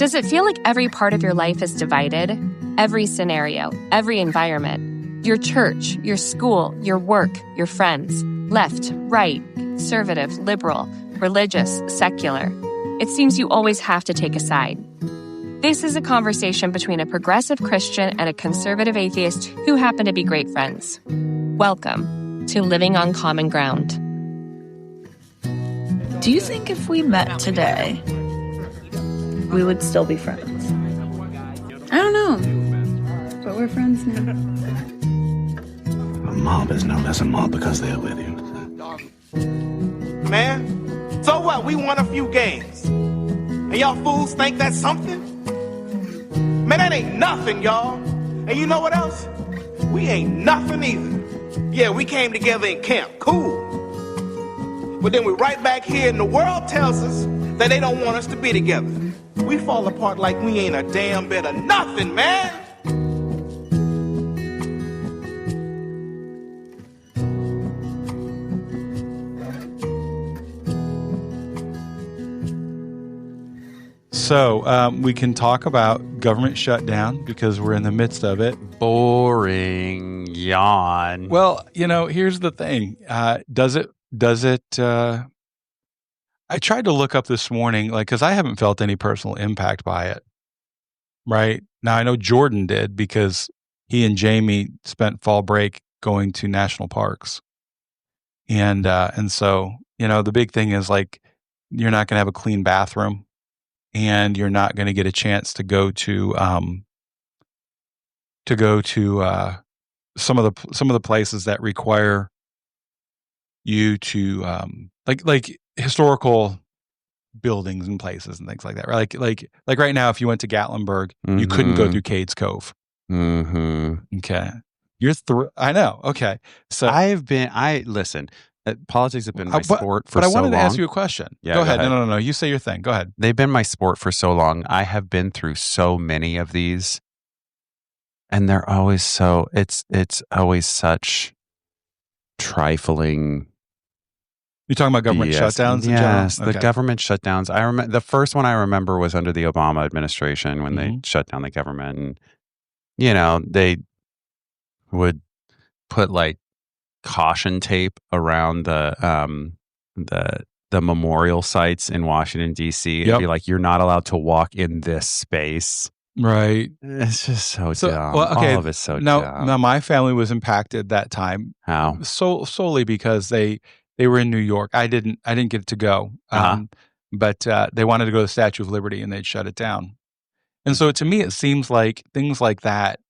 Does it feel like every part of your life is divided? Every scenario, every environment, your church, your school, your work, your friends, left, right, conservative, liberal, religious, secular. It seems you always have to take a side. This is a conversation between a progressive Christian and a conservative atheist who happen to be great friends. Welcome to Living on Common Ground. Do you think if we met today, we would still be friends? I don't know, but we're friends now. A mob is known as a mob because they're with you. Man, so what? We won a few games. And y'all fools think that's something? Man, that ain't nothing, y'all. And you know what else? We ain't nothing either. Yeah, we came together in camp. Cool. But then we're right back here and the world tells us that they don't want us to be together. We fall apart like we ain't a damn bit of nothing, man. So we can talk about government shutdown because we're in the midst of it. Boring. Yawn. Well, here's the thing. Does it? I tried to look up this morning, because I haven't felt any personal impact by it. Right now, I know Jordan did because he and Jamie spent fall break going to national parks, and so the big thing is you're not going to have a clean bathroom. And you're not going to get a chance to go to some of the places that require you to like historical buildings and places and things like that. Right? Like right now, if you went to Gatlinburg, you couldn't go through Cades Cove. Mm-hmm. Okay, I know. Okay, so listen. Politics have been my sport for so long. But I wanted to ask you a question. Yeah, go ahead. No. You say your thing. Go ahead. They've been my sport for so long. I have been through so many of these, and they're always it's always such trifling. You're talking about government shutdowns? Yes, okay. The government shutdowns. I remember the first one I remember was under the Obama administration when they shut down the government, and they would put caution tape around the memorial sites in Washington D.C. It'd be like, you're not allowed to walk in this space. Right. It's just so dumb. Well, okay. All of it's so dumb. Now my family was impacted that time. How? Solely because they were in New York. I didn't get to go. But they wanted to go to the Statue of Liberty and they'd shut it down. And so to me, it seems like things like that.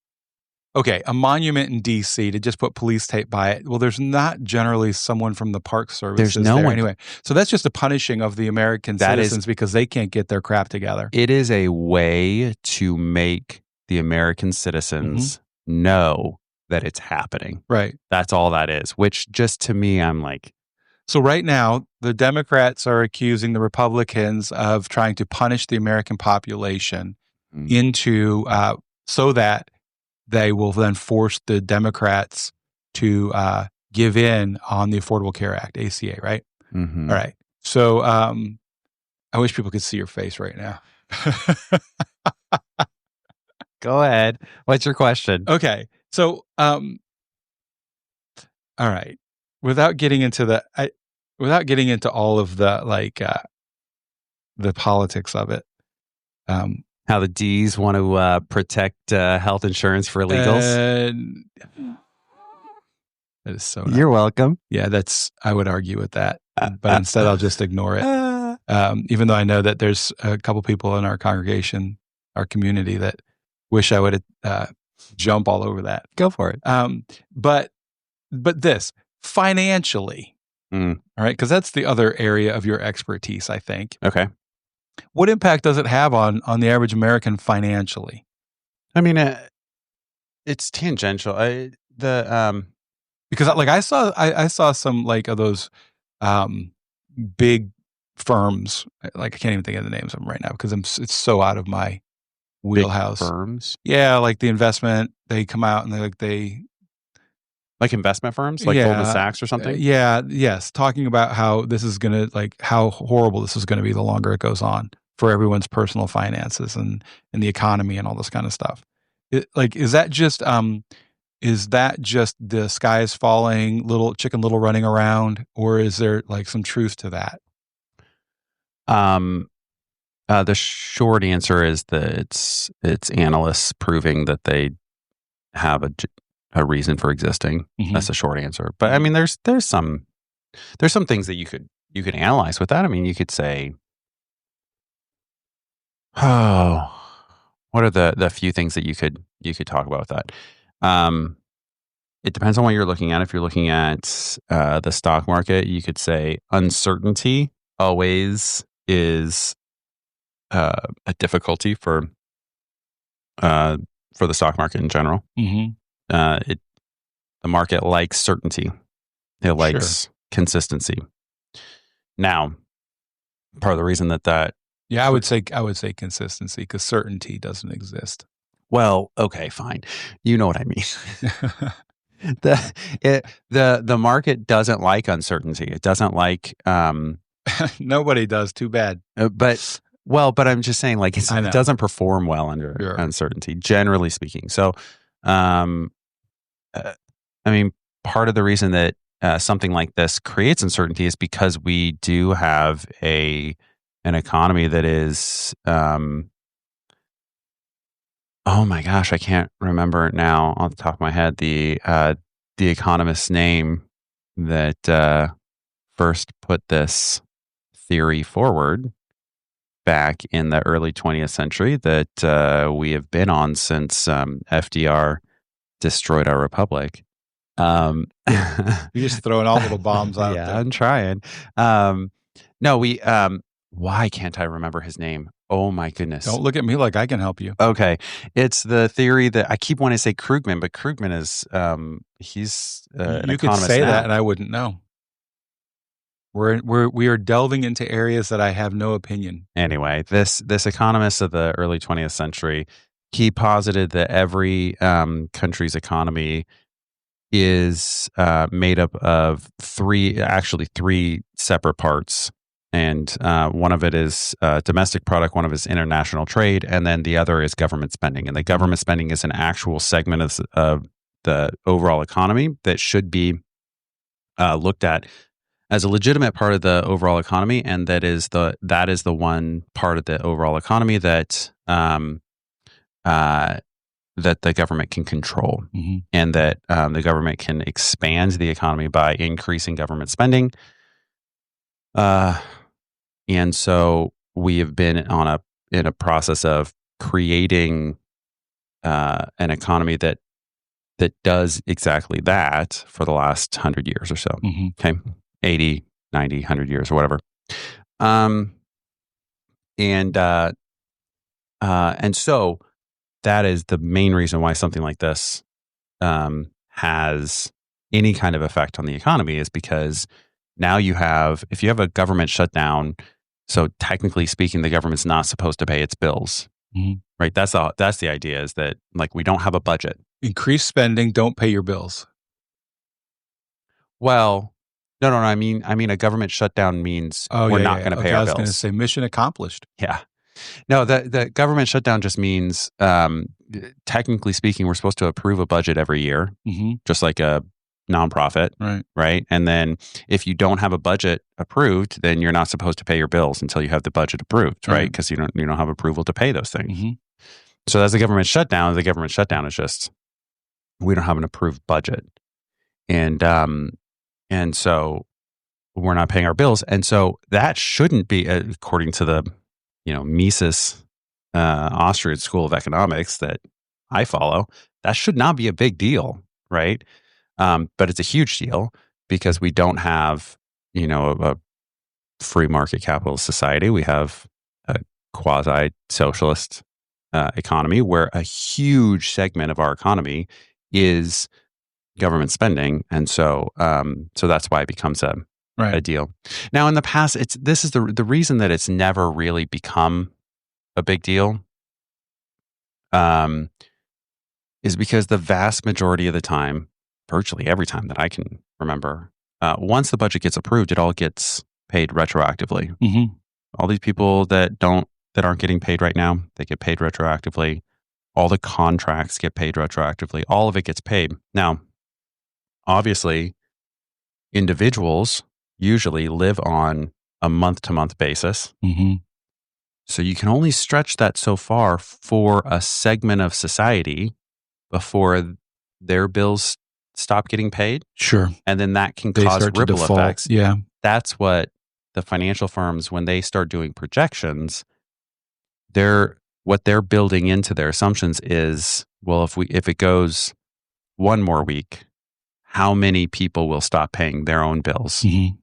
Okay, a monument in D.C. to just put police tape by it. Well, there's not generally someone from the Park Service there anyway. So that's just a punishing of the American citizens because they can't get their crap together. It is a way to make the American citizens know that it's happening. Right. That's all that is, which just to me, I'm like. So right now, the Democrats are accusing the Republicans of trying to punish the American population into so that they will then force the Democrats to give in on the Affordable Care Act, ACA, right? Mm-hmm. All right. So I wish people could see your face right now. Go ahead. What's your question? Okay. So, all right. Without getting into all of the the politics of it, how the D's want to protect health insurance for illegals. That is so. You're welcome. Yeah, I would argue with that, but instead I'll just ignore it. Even though I know that there's a couple people in our congregation, our community, that wish I would jump all over that. Go for it. But this financially, all right, because that's the other area of your expertise, I think. Okay. What impact does it have on the average American financially? I mean, it's tangential. Because I saw some of those big firms. I can't even think of the names of them right now because it's so out of my wheelhouse. Big firms, yeah, like the investment. They come out and they like investment firms, like Goldman Sachs or something. Yes, talking about how this is gonna how horrible this is gonna be the longer it goes on for everyone's personal finances and the economy and all this kind of stuff. Is that just the sky is falling, little Chicken Little running around, or is there like some truth to that? The short answer is that it's analysts proving that they have a reason for existing. Mhm. That's the short answer. But I mean, there's some things that you could analyze with that. I mean, you could say, oh, what are the few things that you could talk about with that? It depends on what you're looking at. If you're looking at the stock market, you could say uncertainty always is a difficulty for the stock market in general. Mm-hmm. The market likes certainty. It likes consistency. Now, part of the reason that I would say consistency, because certainty doesn't exist. Well, okay, fine. You know what I mean. The market doesn't like uncertainty. It doesn't like Nobody does. Too bad. But I'm just saying, like, it doesn't perform well under uncertainty, generally speaking. So, I mean, part of the reason that something like this creates uncertainty is because we do have an economy that is, oh my gosh, I can't remember it now off the top of my head, the economist's name that first put this theory forward back in the early 20th century that we have been on since FDR destroyed our republic. You're just throwing all little bombs out there. Yeah, I'm trying. No, why can't I remember his name? Oh my goodness. Don't look at me like I can help you. Okay. It's the theory that I keep wanting to say Krugman, but Krugman is, he's an you could economist say now. that and I wouldn't know. We are delving into areas that I have no opinion. Anyway, this economist of the early 20th century, he posited that every country's economy is made up of three separate parts. And one of it is domestic product, one of it is international trade, and then the other is government spending. And the government spending is an actual segment of the overall economy that should be looked at as a legitimate part of the overall economy, and that is the one part of the overall economy that that the government can control, mm-hmm. and that the government can expand the economy by increasing government spending. And so we have been in a process of creating an economy that does exactly that for the last 100 years or so. Mm-hmm. Okay. 80, 90, 100 years or whatever. And so that is the main reason why something like this has any kind of effect on the economy, is because now if you have a government shutdown, so technically speaking, the government's not supposed to pay its bills, mm-hmm. right? That's the idea, is that, like, we don't have a budget. Increase spending, don't pay your bills. Well, no. I mean, a government shutdown means we're not going to pay our bills. I was going to say mission accomplished. Yeah. No, the government shutdown just means, technically speaking, we're supposed to approve a budget every year, mm-hmm. just like a nonprofit, right? And then if you don't have a budget approved, then you're not supposed to pay your bills until you have the budget approved, right? Because you don't have approval to pay those things. Mm-hmm. So that's the government shutdown. The government shutdown is just, we don't have an approved budget, and so we're not paying our bills, and so that shouldn't be, according to the Mises Austrian School of Economics that I follow, that should not be a big deal, right? But it's a huge deal because we don't have, a free market capitalist society. We have a quasi-socialist economy where a huge segment of our economy is government spending, and so that's why it becomes a deal. Now, in the past, this is the reason that it's never really become a big deal, is because the vast majority of the time, virtually every time that I can remember, once the budget gets approved, it all gets paid retroactively. Mm-hmm. All these people that don't that aren't getting paid right now, they get paid retroactively. All the contracts get paid retroactively. All of it gets paid. Now, obviously, individuals usually live on a month-to-month basis. Mm-hmm. So you can only stretch that so far for a segment of society before their bills stop getting paid. Sure. And then that can They cause start to ripple default. effects. Yeah. That's what the financial firms, when they start doing projections, what they're building into their assumptions is, well, if it goes one more week, how many people will stop paying their own bills? Mm-hmm.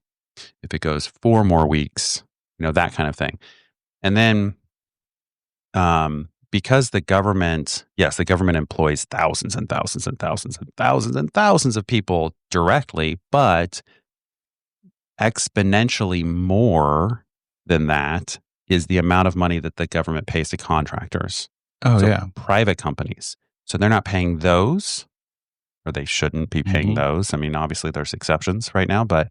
If it goes 4 more weeks, that kind of thing. And then, because the government employs thousands and thousands and thousands and thousands and thousands of people directly, but exponentially more than that is the amount of money that the government pays to contractors. Private companies. So they're not paying those, or they shouldn't be paying those. I mean, obviously there's exceptions right now, but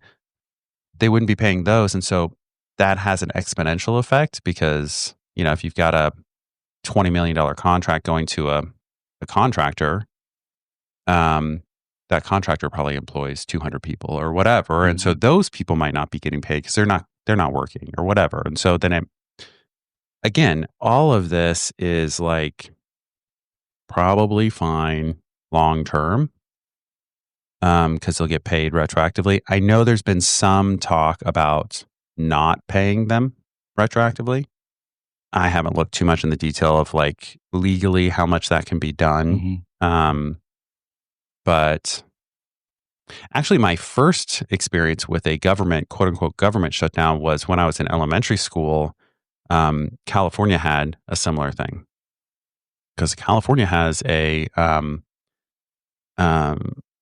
they wouldn't be paying those. And so that has an exponential effect because, if you've got a $20 million contract going to a contractor, that contractor probably employs 200 people or whatever. Mm-hmm. And so those people might not be getting paid because they're not working or whatever. And so then again, all of this is like probably fine long term because they'll get paid retroactively. I know there's been some talk about not paying them retroactively. I haven't looked too much in the detail of like legally how much that can be done. Mm-hmm. But actually my first experience with a government, quote unquote, government shutdown was when I was in elementary school. California had a similar thing because California has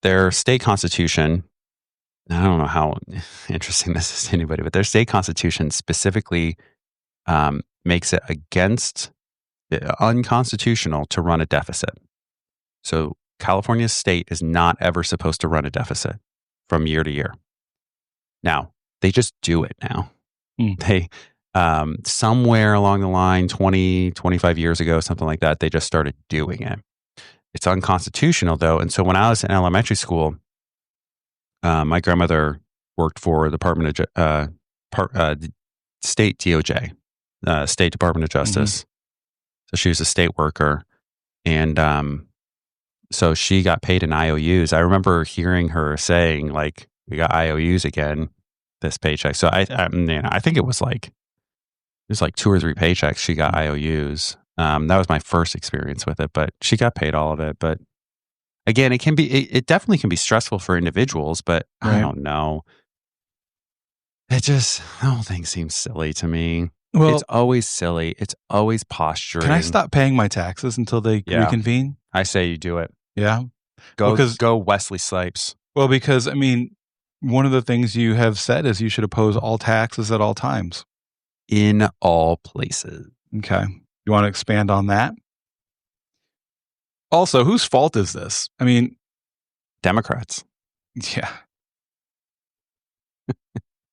their state constitution. I don't know how interesting this is to anybody, but their state constitution specifically makes it unconstitutional to run a deficit. So California state is not ever supposed to run a deficit from year to year. Now, they just do it now. They, somewhere along the line, 20, 25 years ago, something like that, they just started doing it. It's unconstitutional though. And so when I was in elementary school, my grandmother worked for the state DOJ, State Department of Justice. Mm-hmm. So she was a state worker. And so she got paid in IOUs. I remember hearing her saying, like, we got IOUs again this paycheck. So I think it was like 2 or 3 paychecks she got IOUs. That was my first experience with it, but she got paid all of it. But again, it definitely can be stressful for individuals, but right. I don't know. The whole thing seems silly to me. Well, it's always silly. It's always posturing. Can I stop paying my taxes until they reconvene? I say you do it. Yeah. Go Wesley Snipes. Well, because, I mean, one of the things you have said is you should oppose all taxes at all times. In all places. Okay. You want to expand on that? Also, whose fault is this? I mean, Democrats. Yeah.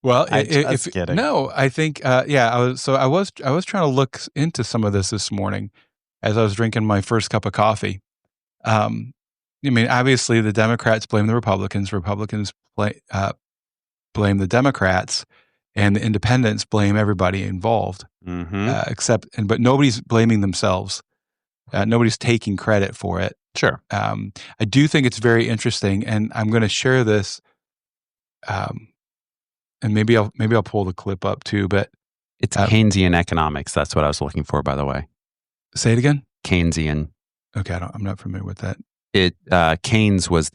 Well, kidding. No, I think, I was trying to look into some of this morning as I was drinking my first cup of coffee. I mean, obviously the Democrats blame the Republicans. Republicans blame the Democrats, and the independents blame everybody involved. Mm-hmm. But nobody's blaming themselves. Nobody's taking credit for it. Sure. I do think it's very interesting, and I'm going to share this. And maybe I'll pull the clip up too. But it's Keynesian economics. That's what I was looking for, by the way. Say it again. Keynesian. Okay, I'm not familiar with that. Keynes was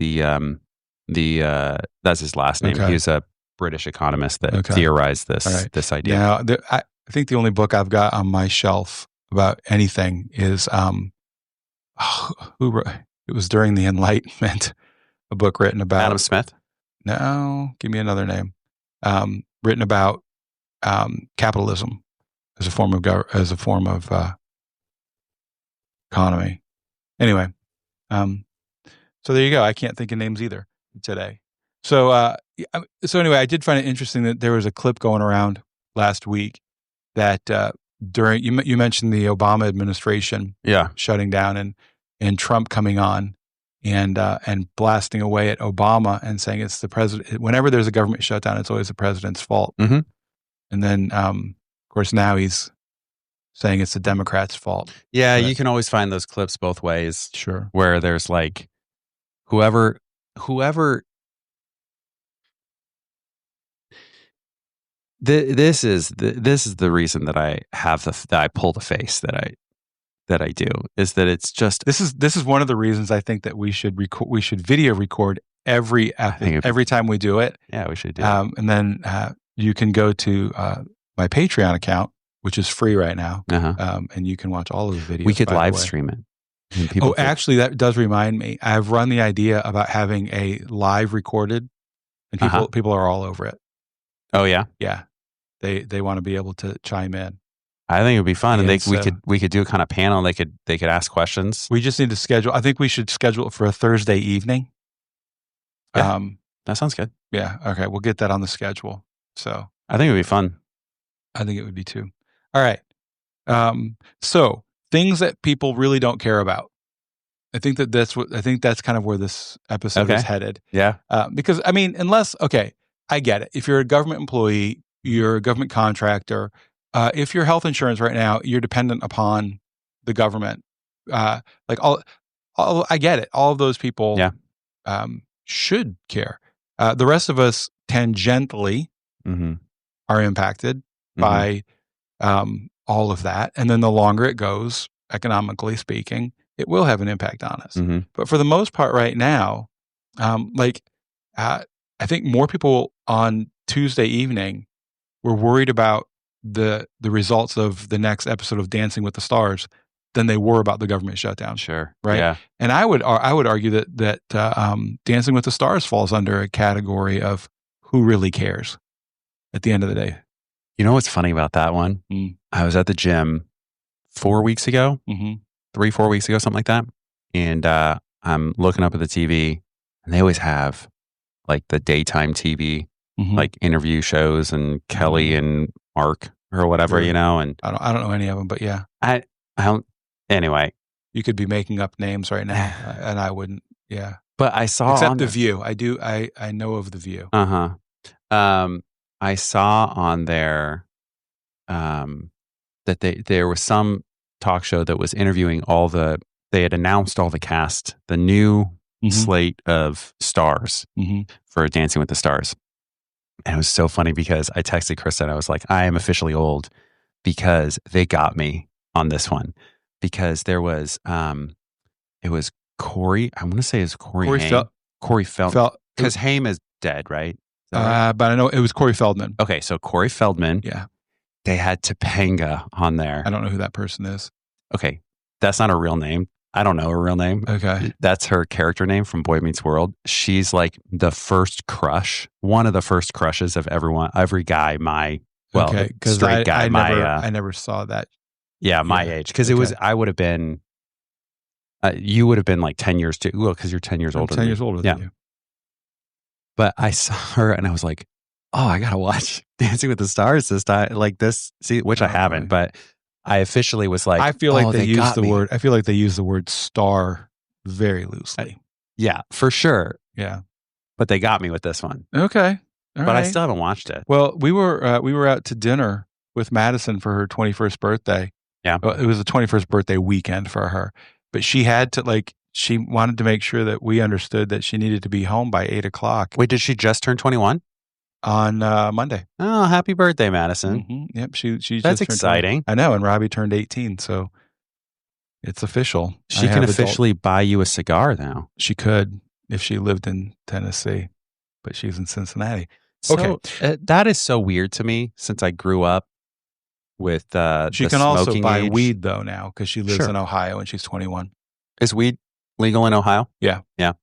that's his last name. Okay. He was a British economist that theorized this idea. Yeah, I think the only book I've got on my shelf about anything is it was during the Enlightenment, a book written about Adam Smith. No, give me another name. Written about capitalism as a form of economy. Anyway, so there you go. I can't think of names either today. So anyway, I did find it interesting that there was a clip going around last week that during you mentioned the Obama administration, shutting down and Trump coming on and blasting away at Obama and saying it's the president. Whenever there's a government shutdown, it's always the president's fault. Mm-hmm. And then, of course, now he's saying it's the Democrats' fault. Yeah, you can always find those clips both ways. Sure. Where there's like whoever. This is the reason that I have that I pull the face that I do, is that it's just this is one of the reasons I think that we should video record every time we do it. Yeah, we should do. And then you can go to my Patreon account, which is free right now, and you can watch all of the videos. We could live stream it. Actually, that does remind me. I've run the idea about having a live recorded, and people are all over it. Oh yeah, yeah. They want to be able to chime in. I think it would be fun, and we could do a kind of panel. They could ask questions. We just need to schedule. I think we should schedule it for a Thursday evening. Yeah, that sounds good. Yeah. Okay, we'll get that on the schedule. So I think it would be fun. I think it would be too. All right. So things that people really don't care about. I think that's kind of where this episode is headed. Yeah. Because I mean, I get it. If you're a government employee, you're a government contractor. If your health insurance right now, you're dependent upon the government. I get it. All of those people should care. The rest of us tangentially are impacted by all of that. And then the longer it goes, economically speaking, it will have an impact on us. But for the most part right now, I think more people on Tuesday evening were worried about the results of the next episode of Dancing with the Stars than they were about the government shutdown. Sure. Right. Yeah. And I would argue that Dancing with the Stars falls under a category of who really cares at the end of the day. You know what's funny about that one? I was at the gym 4 weeks ago, 3-4 weeks ago, something like that. And I'm looking up at the TV, and they always have like the daytime TV, like interview shows and Kelly and Mark or whatever, you know. And I don't know any of them, but yeah, I don't. Anyway, you could be making up names right now, and I wouldn't. Yeah, but I saw except The View. I do. I know of The View. I saw on there that there was some talk show that was interviewing they had announced all the cast, the new slate of stars for Dancing with the Stars. And it was so funny because I texted Krista and I was like, I am officially old because they got me on this one. Because there was, it was Corey, I want to say it's Corey Haim. Corey Feldman. Because Haim is dead, right? But I know it was Corey Feldman. Okay, so Corey Feldman. Yeah. They had Topanga on there. I don't know who that person is. Okay, that's not her real name. I don't know her real name. Okay. That's her character name from Boy Meets World. She's like the first crush, one of the first crushes of every guy straight guy. I never saw that. Yeah, my age. Because it was, I would have been, you would have been like 10 years too. Well, because you're 10 years older. 10 years older than you. But I saw her and I was like, oh, I got to watch Dancing with the Stars this time. Like this, which I haven't, but I officially was like, I feel like they use the word. I feel like they use the word star very loosely. Yeah, for sure. Yeah, but they got me with this one. Okay, but I still haven't watched it. Well, we were out to dinner with Madison for her 21st birthday. Yeah, it was the 21st birthday weekend for her, but she had to she wanted to make sure that we understood that she needed to be home by 8:00. Wait, did she just turn 21? On Monday. Oh, happy birthday, Madison. Yep. She That's exciting. I know. And Robbie turned 18. So it's official. She can officially buy you a cigar now. She could if she lived in Tennessee, but she's in Cincinnati. So, that is so weird to me since I grew up with she can also buy weed though now because she lives in Ohio and she's 21. Is weed legal in Ohio? Yeah. Yeah.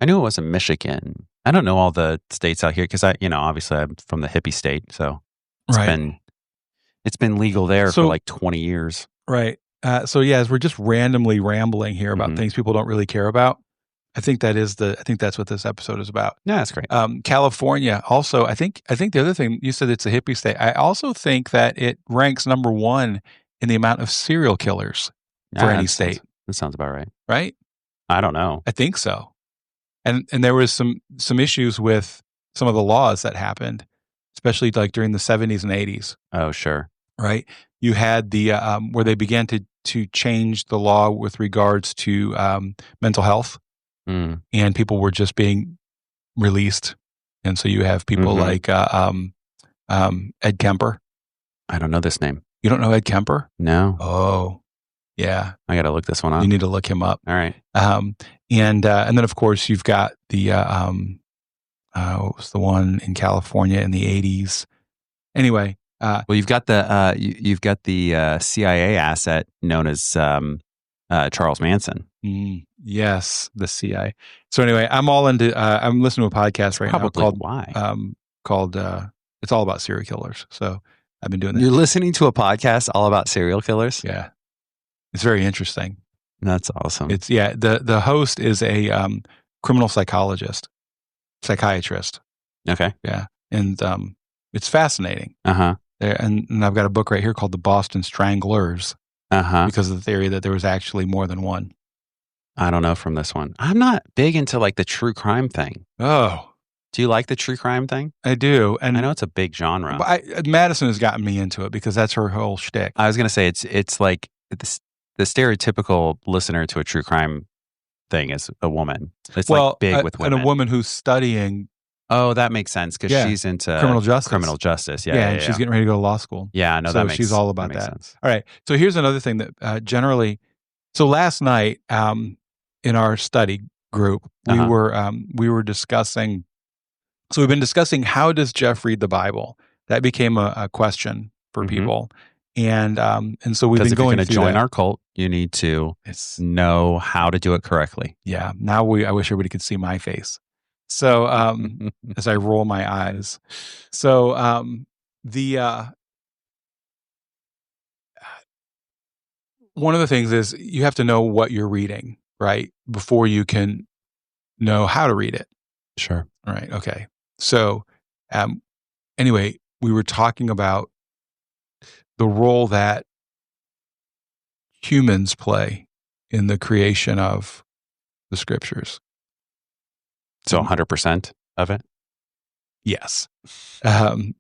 I knew it was in Michigan. I don't know all the states out here because obviously I'm from the hippie state, so it's been legal there for like 20 years. Right. So as we're just randomly rambling here about things people don't really care about, I think that's what this episode is about. Yeah, that's great. California also, I think the other thing, you said it's a hippie state. I also think that it ranks number 1 in the amount of serial killers for any state. That sounds about right. Right? I don't know. I think so. And there was some issues with some of the laws that happened, especially like during the 70s and 80s. Oh, sure. Right? You had the where they began to change the law with regards to mental health. And people were just being released. And so you have people like Ed Kemper. I don't know this name. You don't know Ed Kemper? No. Oh, yeah. I got to look this one up. You need to look him up. All right. And then, of course, you've got the, what was the one in California in the 80s? Anyway. Well, you've got the CIA asset known as Charles Manson. Yes, the CIA. So anyway, I'm all into. I'm listening to a podcast right now called "It's All About Serial Killers." So I've been doing that. You're listening to a podcast all about serial killers? Yeah, it's very interesting. That's awesome. It's The host is a criminal psychiatrist. Okay. Yeah, and it's fascinating. And I've got a book right here called "The Boston Stranglers." Because of the theory that there was actually more than one. I don't know from this one. I'm not big into like the true crime thing. Oh. Do you like the true crime thing? I do. And I know it's a big genre. Madison has gotten me into it because that's her whole shtick. I was going to say it's like the stereotypical listener to a true crime thing is a woman. It's like big with women. And a woman who's studying. Oh, that makes sense because she's into criminal justice. Yeah, and she's getting ready to go to law school. Yeah, I know that makes sense. She's all about that. Sense. All right. So here's another thing that generally. So last night, in our study group, we were discussing. So we've been discussing how does Jeff read the Bible? That became a question for people, and so we've been going. If you're going to join our cult, you need to know how to do it correctly. Yeah. Now I wish everybody could see my face. So, as I roll my eyes, so, one of the things is you have to know what you're reading, right? Before you can know how to read it. Sure. All right. Okay. So, anyway, we were talking about the role that humans play in the creation of the scriptures. So 100% of it? Yes. And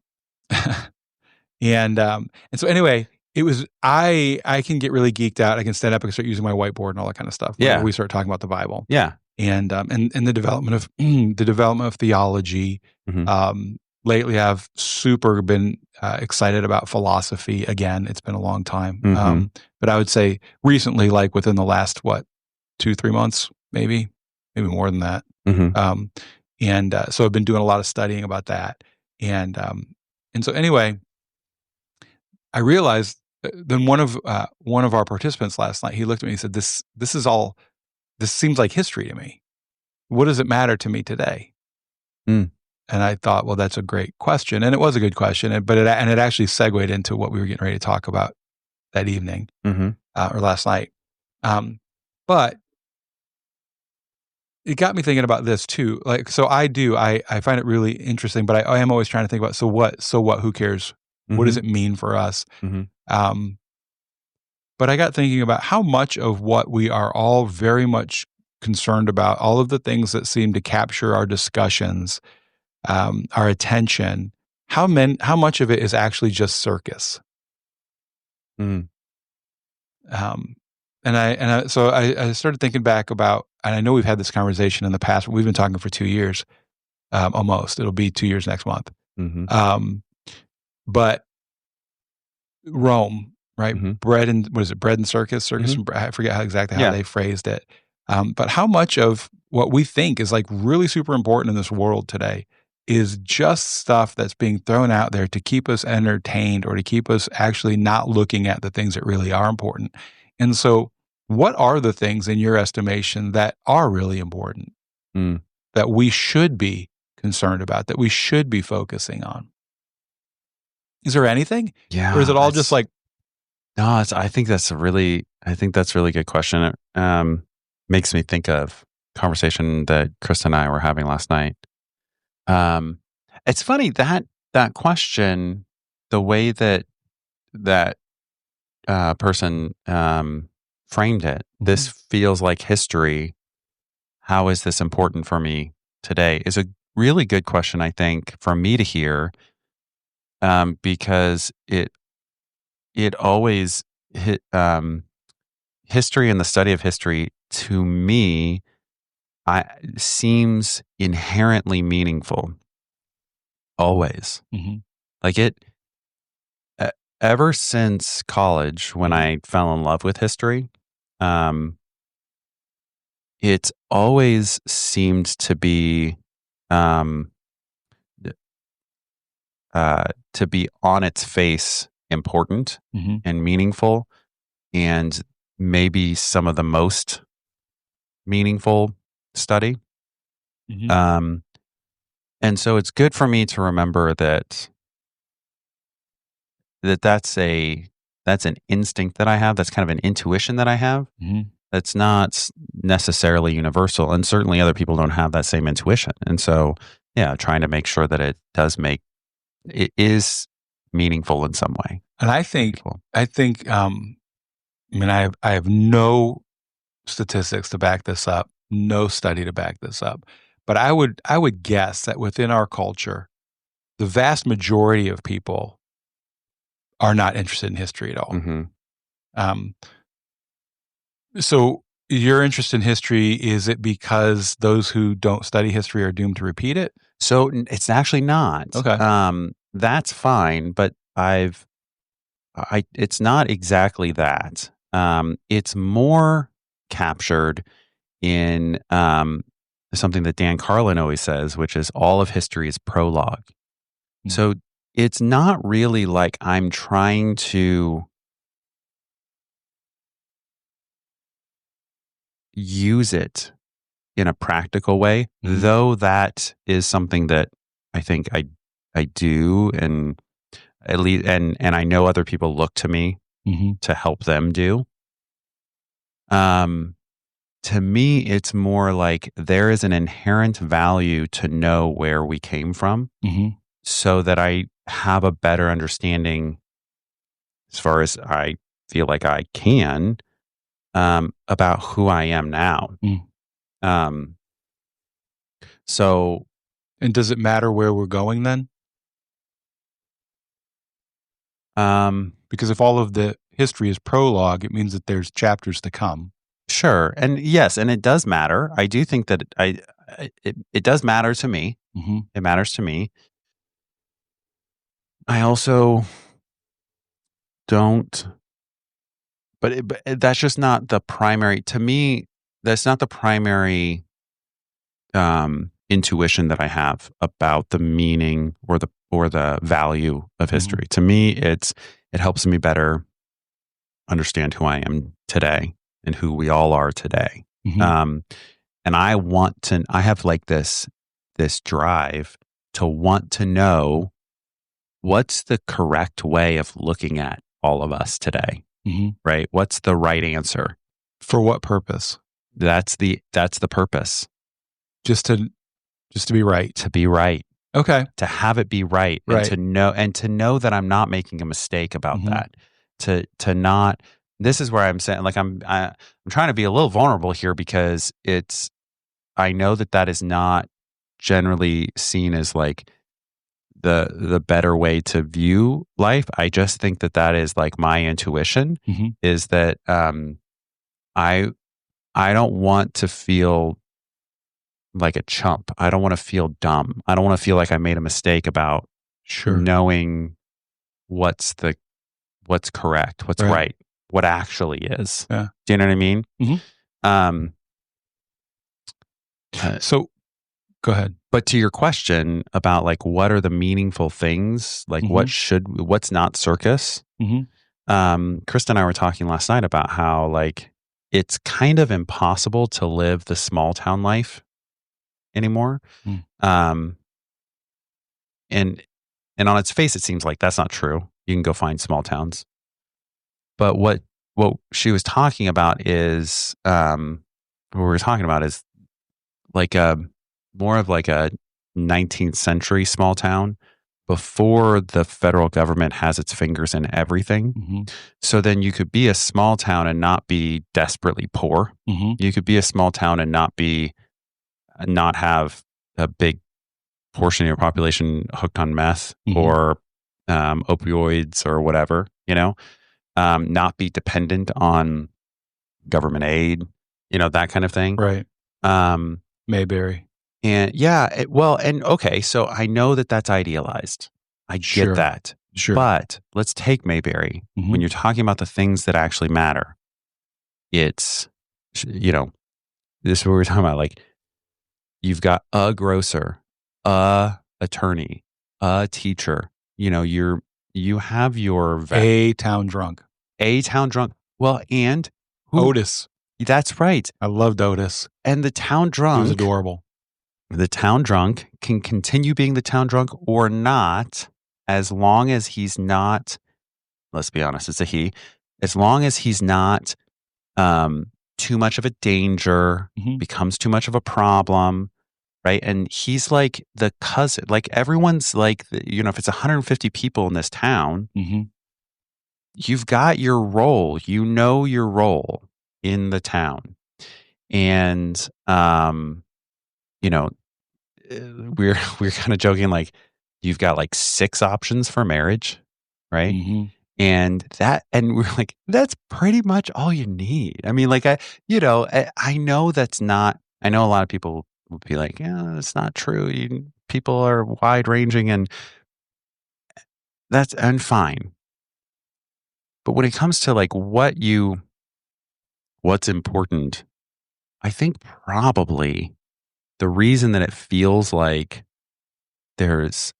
so anyway, it was, I can get really geeked out. I can stand up and start using my whiteboard and all that kind of stuff. Yeah. We start talking about the Bible. Yeah. And the development of theology. Lately I've super been excited about philosophy again. It's been a long time. But I would say recently, like within the last, 2-3 months, maybe more than that. So I've been doing a lot of studying about that. And so anyway, I realized then one of our participants last night, he looked at me and he said, this seems like history to me. What does it matter to me today? And I thought, well, that's a great question. And it was a good question, but it actually segued into what we were getting ready to talk about that evening or last night. But it got me thinking about this too. Like, so I find it really interesting, but I am always trying to think about, so what, who cares? What does it mean for us? But I got thinking about how much of what we are all very much concerned about, all of the things that seem to capture our discussions, our attention, how much of it is actually just circus? So I started thinking back about, and I know we've had this conversation in the past, but we've been talking for 2 years, almost. It'll be 2 years next month. But Rome, right? Bread and circus? I forget exactly how they phrased it. But how much of what we think is like really super important in this world today is just stuff that's being thrown out there to keep us entertained or to keep us actually not looking at the things that really are important. And so what are the things in your estimation that are really important, that we should be concerned about, that we should be focusing on? Is there anything? Yeah. Or is it all just like? No, I think that's a really good question. It makes me think of conversation that Krista and I were having last night. It's funny that question, the way that person framed it. This feels like history. How is this important for me today? Is a really good question, I think, for me to hear, because it always history and the study of history to me seems inherently meaningful. Always. Like it, ever since college, when I fell in love with history, it's always seemed to be on its face important and meaningful, and maybe some of the most meaningful study. And so it's good for me to remember that's an instinct that I have. That's kind of an intuition that I have. That's not necessarily universal. And certainly other people don't have that same intuition. And so, yeah, trying to make sure that it is meaningful in some way. And I think, I have no statistics to back this up, no study to back this up. But I would guess that within our culture, the vast majority of people are not interested in history at all. So your interest in history, is it because those who don't study history are doomed to repeat it? So it's actually not. Okay. That's fine, but it's not exactly that. It's more captured in something that Dan Carlin always says, which is all of history is prologue. So it's not really like I'm trying to use it in a practical way, though that is something that I think I do, and at least and I know other people look to me to help them do. To me, it's more like there is an inherent value to know where we came from, so that I have a better understanding, as far as I feel like I can, about who I am now. So, and does it matter where we're going then? Because if all of the history is prologue, it means that there's chapters to come. Sure. And yes, and it does matter. I do think that it does matter to me. It matters to me. I also don't, but that's just not the primary, to me, that's not the primary intuition that I have about the meaning or the value of history. To me, it helps me better understand who I am today and who we all are today. And I have like this drive to want to know what's the correct way of looking at all of us today, right? What's the right answer? For what purpose? That's the purpose. Just to be right. To be right. Okay. To have it be right. Right. And to know that I'm not making a mistake about that. To not, this is where I'm saying, like, I'm trying to be a little vulnerable here, because I know that is not generally seen as like the better way to view life. I just think that is like my intuition, is that I don't want to feel like a chump. I don't want to feel dumb. I don't want to feel like I made a mistake about knowing what's correct, what's right, what actually is. Yeah. Do you know what I mean? So go ahead. But to your question about like, what are the meaningful things? Like what's not circus? Krista and I were talking last night about how like, it's kind of impossible to live the small town life anymore. And on its face, it seems like that's not true. You can go find small towns. But what she was talking about is, what we were talking about is like a more of like a 19th century small town before the federal government has its fingers in everything. Mm-hmm. So then you could be a small town and not be desperately poor. Mm-hmm. You could be a small town and not have a big portion of your population hooked on meth or opioids or whatever, not be dependent on government aid, that kind of thing. Right. Mayberry. And okay, so I know that that's idealized. I get that. Sure. But let's take Mayberry. When you're talking about the things that actually matter, it's, this is what we're talking about. Like, you've got a grocer, a attorney, a teacher. You have your a town drunk. Well, and Otis. That's right. I loved Otis. And the town drunk. He was adorable. The town drunk can continue being the town drunk or not, as long as he's not, let's be honest, it's a he, as long as he's not too much of a danger, becomes too much of a problem, right? And he's like the cousin, like everyone's like, if it's 150 people in this town, you've got your role, your role in the town. And, we're kind of joking, like, you've got like 6 options for marriage, right? And we're like, that's pretty much all you need. I mean, like, I know that's not, I know a lot of people would be like, yeah, that's not true. People are wide ranging and fine. But when it comes to like what's important, I think probably the reason that it feels like there's,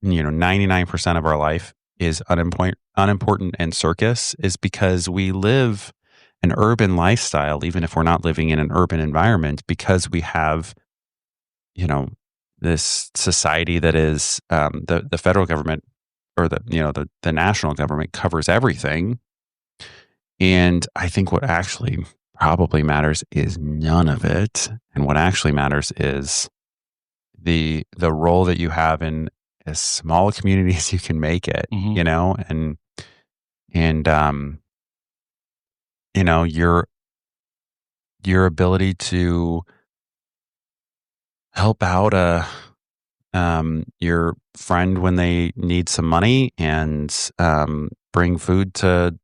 99% of our life is unimportant and circus is because we live an urban lifestyle, even if we're not living in an urban environment, because we have, this society that is the federal government or the national government covers everything. And I think what actually probably matters is none of it. And what actually matters is the role that you have in as small a community as you can make it, and your ability to help out your friend when they need some money and bring food to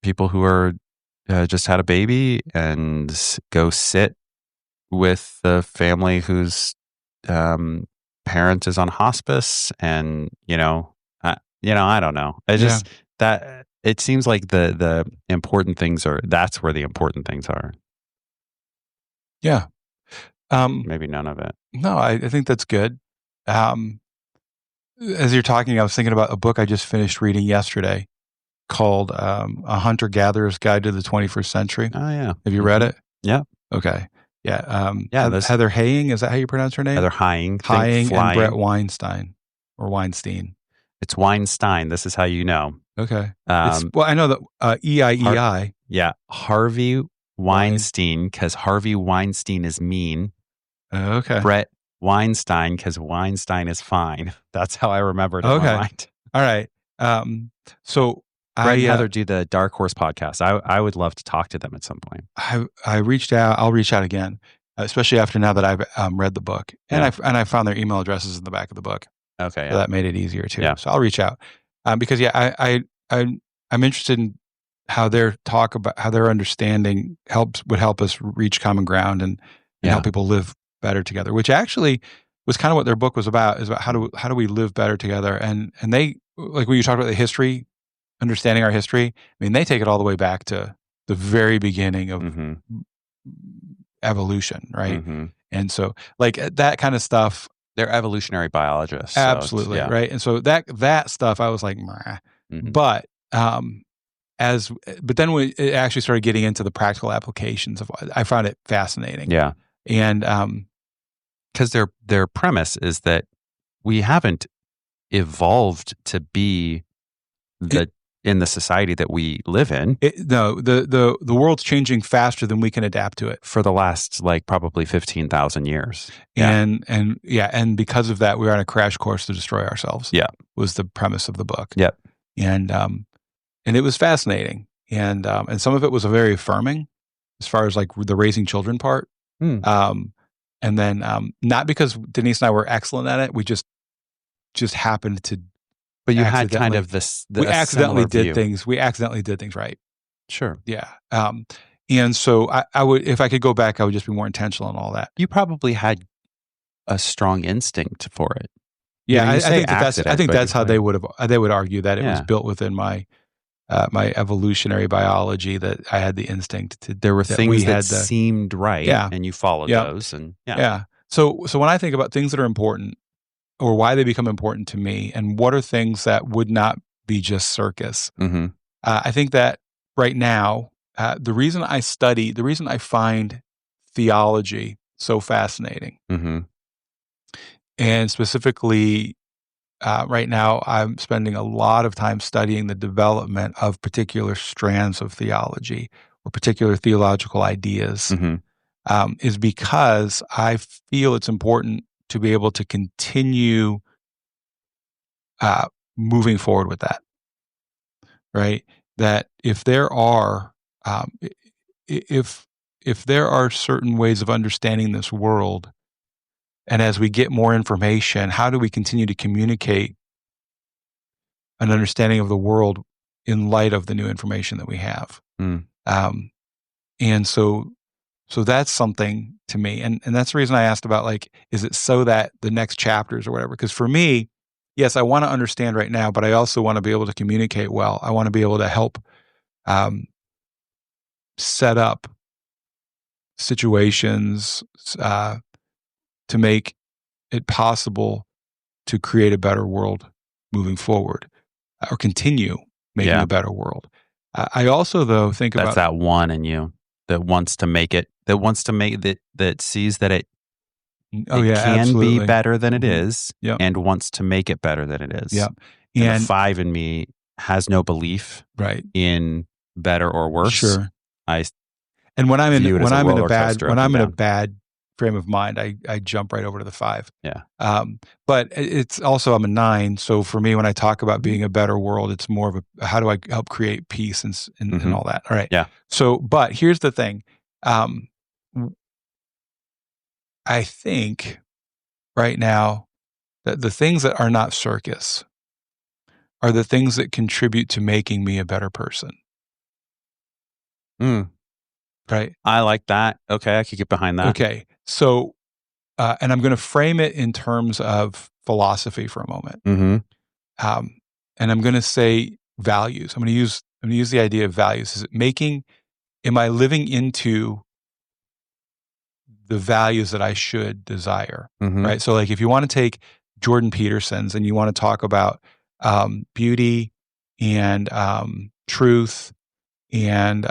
people who are just had a baby and go sit with the family whose parent is on hospice, and I don't know. That it seems like the important things that's where the important things are. Yeah. Maybe none of it. No, I think that's good. As you're talking, I was thinking about a book I just finished reading yesterday called A Hunter-Gatherer's Guide to the 21st Century. Oh, yeah. Have you read it? Yeah. Okay. Yeah. Heather Haying, is that how you pronounce her name? Heather Haying. Haying and Brett Weinstein. Or Weinstein. It's Weinstein. This is how you know. Okay. I know that EIEI. Harvey Weinstein, because Harvey Weinstein is mean. Okay. Brett Weinstein, because Weinstein is fine. That's how I remembered it in my mind. All right. So Brett and Heather do the Dark Horse podcast. I would love to talk to them at some point. I reached out. I'll reach out again, especially after now that I've read the book, and I found their email addresses in the back of the book. Okay, so that made it easier too. Yeah. So I'll reach out because I'm interested in how their talk about how their understanding would help us reach common ground and help people live better together. Which actually was kind of what their book was about. Is about how do we live better together, and they, like when you talked about the history. Understanding our history, I mean, they take it all the way back to the very beginning of evolution, right? And so, like that kind of stuff, they're evolutionary biologists, absolutely, right? And so that stuff, I was like, but then when it actually started getting into the practical applications of, I found it fascinating, and because their premise is that we haven't evolved to be in the society that we live in. No, the world's changing faster than we can adapt to it for the last probably 15,000 years. And because of that, we are on a crash course to destroy ourselves. Yeah, was the premise of the book. Yep. And it was fascinating, and some of it was very affirming, as far as like the raising children part. And then not because Denise and I were excellent at it, we just happened to. But you had kind of this. We accidentally did things. We accidentally did things right. Sure. Yeah. And so I would, if I could go back, I would just be more intentional in all that. You probably had a strong instinct for it. Yeah, I think that's how they would argue that it was built within my evolutionary biology, that I had the instinct to. There were things that seemed right, and you followed those, and So when I think about things that are important, or why they become important to me, and what are things that would not be just circus, I think that right now, the reason I find theology so fascinating, and specifically right now, I'm spending a lot of time studying the development of particular strands of theology or particular theological ideas, is because I feel it's important to be able to continue moving forward with that, right? That if there are if there are certain ways of understanding this world, and as we get more information, how do we continue to communicate an understanding of the world in light of the new information that we have? And so that's something to me. And that's the reason I asked about, like, is it so that the next chapters or whatever? Because for me, yes, I want to understand right now, but I also want to be able to communicate well. I want to be able to help set up situations to make it possible to create a better world moving forward, or continue making a better world. I also, though, think about that one in you that wants to make it, that sees that it can absolutely be better than it is, and wants to make it better than it is. Yeah, and the 5 in me has no belief in better or worse. Sure. And when I'm in a bad frame of mind, I jump right over to the 5. Yeah. But it's also, I'm a 9. So for me, when I talk about being a better world, it's more of a, how do I help create peace and all that? All right. Yeah. So, but here's the thing. I think right now that the things that are not circus are the things that contribute to making me a better person. Right. I like that. Okay. I could get behind that. Okay. So, and I'm going to frame it in terms of philosophy for a moment. And I'm going to say values. I'm going to use the idea of values. Am I living into the values that I should desire? Right. So, like, if you want to take Jordan Peterson's and you want to talk about beauty and truth and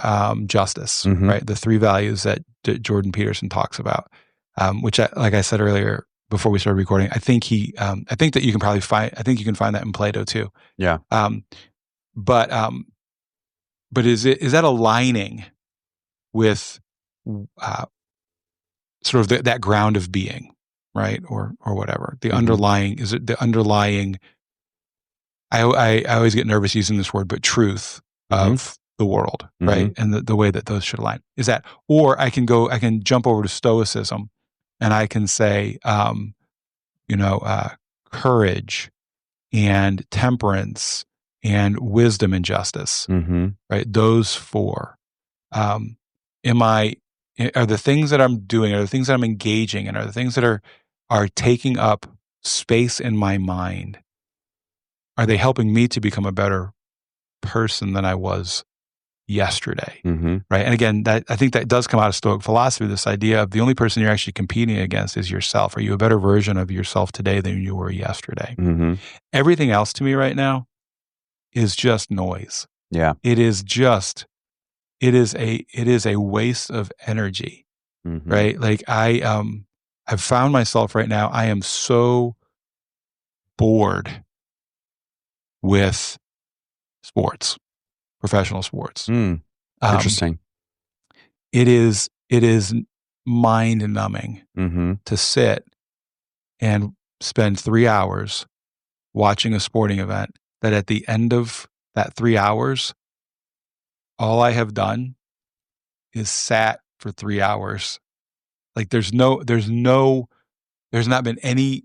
justice, right? The 3 values that Jordan Peterson talks about, which, like I said earlier before we started recording, I think that you can probably find. I think you can find that in Plato too. Yeah. But is that aligning with sort of that ground of being, right, or whatever the underlying? Is it the underlying? I always get nervous using this word, but truth of the world, right? And the way that those should align is that, or I can jump over to Stoicism, and I can say, courage and temperance and wisdom and justice, right? Those 4. Are the things that I'm doing, are the things that I'm engaging in, are the things that are taking up space in my mind, are they helping me to become a better person than I was yesterday? Right. And again, I think that does come out of Stoic philosophy, this idea of the only person you're actually competing against is yourself. Are you a better version of yourself today than you were yesterday? Everything else to me right now is just noise. Yeah. It is a waste of energy. Right. Like I've found myself right now, I am so bored with sports. professional sports. Interesting. It is mind numbing to sit and spend 3 hours watching a sporting event that at the end of that 3 hours, all I have done is sat for 3 hours. Like there's not been any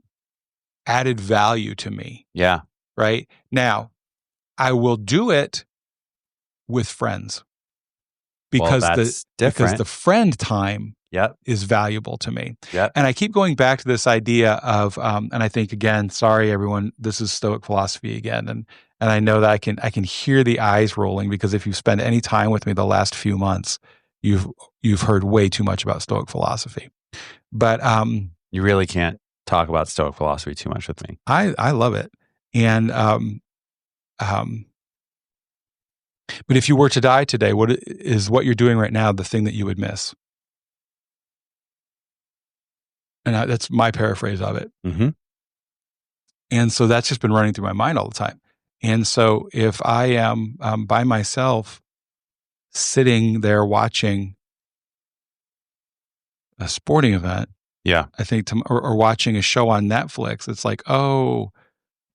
added value to me. Yeah. Right? Now, I will do it with friends because because the friend time is valuable to me. Yep. And I keep going back to this idea of, and I think again, sorry everyone, this is Stoic philosophy again, and I know that I can hear the eyes rolling because if you spend any time with me the last few months, you've heard way too much about Stoic philosophy. But you really can't talk about Stoic philosophy too much with me. I love it, and but if you were to die today, what you're doing right now the thing that you would miss? And that's my paraphrase of it. And so that's just been running through my mind all the time. And so if I am by myself sitting there watching a sporting event, I think, or watching a show on Netflix, it's like, oh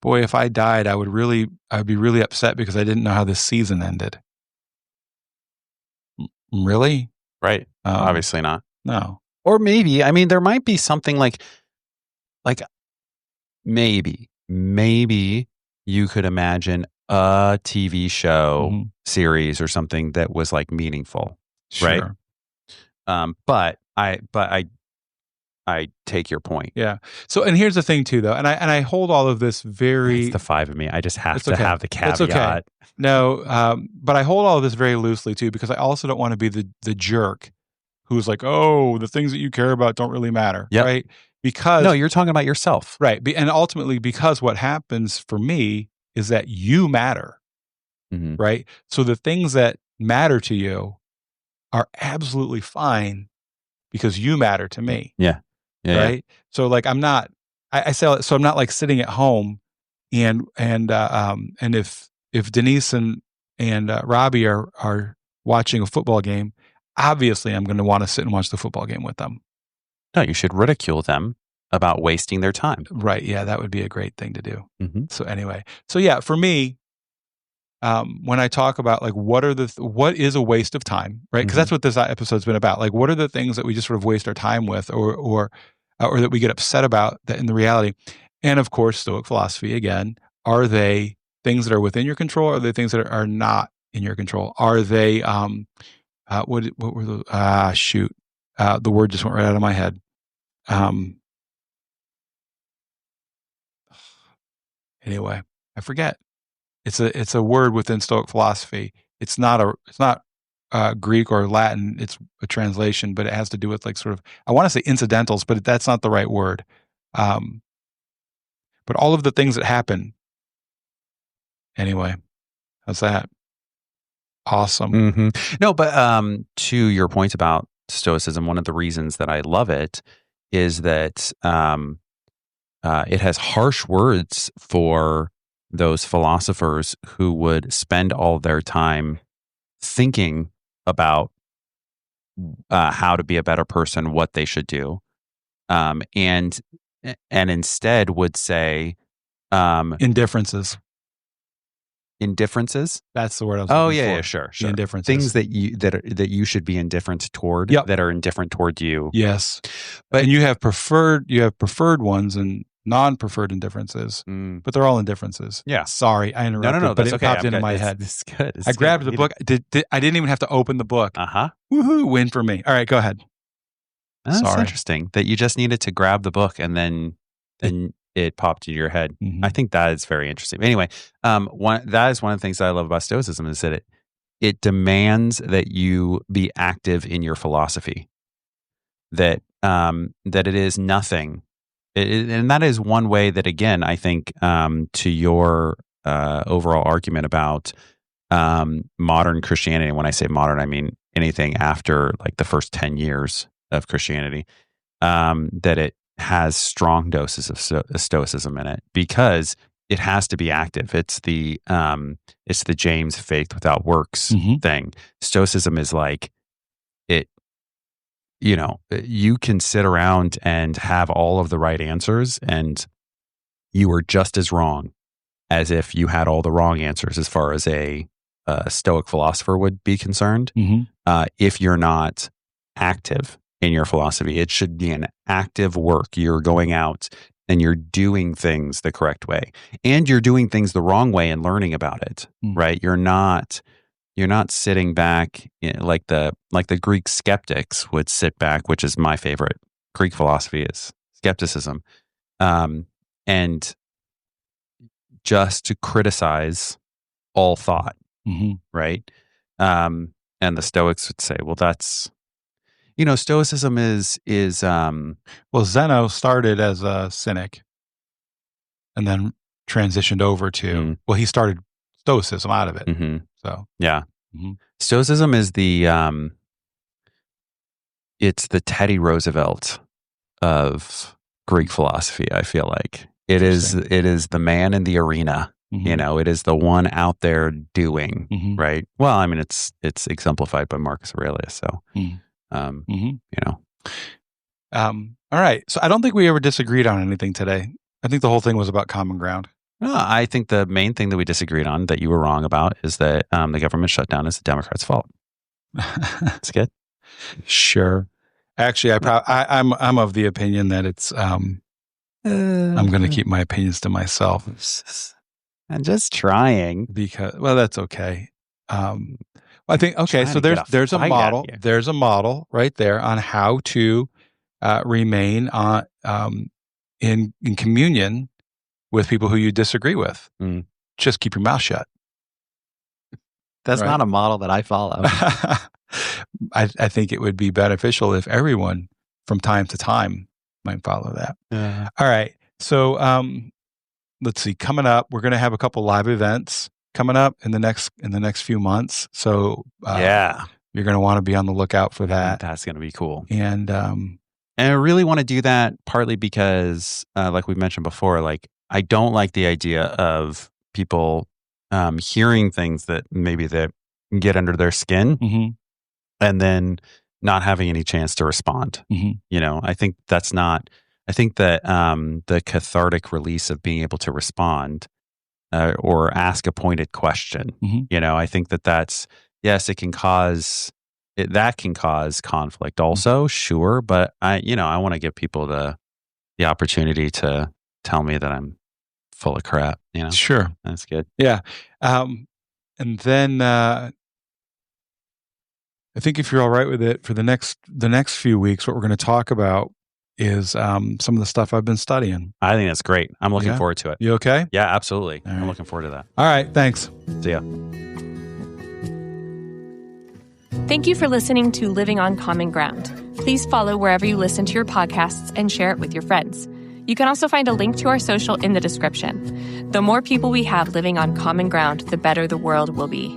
boy, if I died, I'd be really upset because I didn't know how this season ended. Really? Right. Obviously not. No. Or maybe, I mean, there might be something like maybe you could imagine a TV show series or something that was like meaningful, right? But I take your point. Yeah. So, and here's the thing too, though, and I hold all of this very. It's the 5 of me. I just have to have the caveat. It's okay. No, but I hold all of this very loosely too because I also don't want to be the jerk who's like, oh, the things that you care about don't really matter, right? Because no, you're talking about yourself, right? And ultimately, because what happens for me is that you matter, right? So the things that matter to you are absolutely fine because you matter to me. Yeah. Right. So like I'm not. I say so. I'm not like sitting at home, and if Denise and Robbie are watching a football game, obviously I'm going to want to sit and watch the football game with them. No, you should ridicule them about wasting their time. Right. Yeah, that would be a great thing to do. So anyway, so yeah, for me, when I talk about like what is a waste of time, right? Because that's what this episode's been about. Like, what are the things that we just sort of waste our time with, or that we get upset about that in the reality? And of course, Stoic philosophy again: are they things that are within your control? Or are they things that are not in your control? Are they what were the shoot? The word just went right out of my head. Anyway, I forget. It's a word within Stoic philosophy. It's not Greek or Latin. It's a translation, but it has to do with like sort of, I want to say incidentals, but that's not the right word. But all of the things that happen. Anyway, how's that? Awesome. No, but to your point about Stoicism, one of the reasons that I love it is that it has harsh words for those philosophers who would spend all their time thinking about how to be a better person, what they should do, and instead would say indifferences. Indifferences? That's the word I was looking for. Yeah, sure. Indifferences. Things that you should be indifferent toward, that are indifferent toward you. Yes, and you have preferred ones and non-preferred indifferences, but they're all indifferences. Yeah. Sorry, I interrupted. No, but that's it okay. popped into my head. It's good. I grabbed the book. I didn't even have to open the book. Woohoo! Win for me. All right, go ahead. That's Sorry. Interesting that you just needed to grab the book and then it popped into your head. I think that is very interesting. Anyway, that is one of the things that I love about Stoicism is that it demands that you be active in your philosophy. That it is nothing. And that is one way that, again, I think to your overall argument about modern Christianity. When I say modern, I mean anything after like the first 10 years of Christianity, that it has strong doses of stoicism in it because it has to be active. It's the James faith without works thing. Stoicism is like it. You can sit around and have all of the right answers, and you are just as wrong as if you had all the wrong answers, as far as a Stoic philosopher would be concerned. If you're not active in your philosophy, it should be an active work. You're going out and you're doing things the correct way, and you're doing things the wrong way and learning about it. Right? You're not sitting back like the Greek skeptics would sit back, which is my favorite Greek philosophy is skepticism, and just to criticize all thought, right? And the Stoics would say, well, that's, Stoicism is well, Zeno started as a cynic and then transitioned over to, well, he started Stoicism out of it. So, yeah. Stoicism is it's the Teddy Roosevelt of Greek philosophy, I feel like. It is the man in the arena. It is the one out there doing, right? Well, I mean, it's exemplified by Marcus Aurelius. So, all right. So I don't think we ever disagreed on anything today. I think the whole thing was about common ground. I think the main thing that we disagreed on, that you were wrong about, is that the government shutdown is the Democrats' fault. That's good. Sure. Actually, I'm of the opinion that it's. I'm going to keep my opinions to myself. I'm just trying because, well, that's okay. I think so. There's a model. There's a model right there on how to remain in communion with people who you disagree with. Just keep your mouth shut. That's not a model that I follow. I think it would be beneficial if everyone from time to time might follow that. All right. So let's see. Coming up, we're going to have a couple live events coming up in the next few months. So you're going to want to be on the lookout for that. That's going to be cool. And I really want to do that partly because, like we mentioned before, like I don't like the idea of people hearing things that maybe that get under their skin and then not having any chance to respond. I think that's not. I think that the cathartic release of being able to respond or ask a pointed question, I think that's, yes, it can cause conflict also, sure. But I want to give people the opportunity to tell me that I'm full of crap, Sure. That's good. Yeah. And then I think if you're all right with it, for the next few weeks, what we're going to talk about is some of the stuff I've been studying. I think that's great. I'm looking forward to it. You okay? Yeah, absolutely. All right. I'm looking forward to that. All right. Thanks. See ya. Thank you for listening to Living on Common Ground. Please follow wherever you listen to your podcasts and share it with your friends. You can also find a link to our social in the description. The more people we have living on common ground, the better the world will be.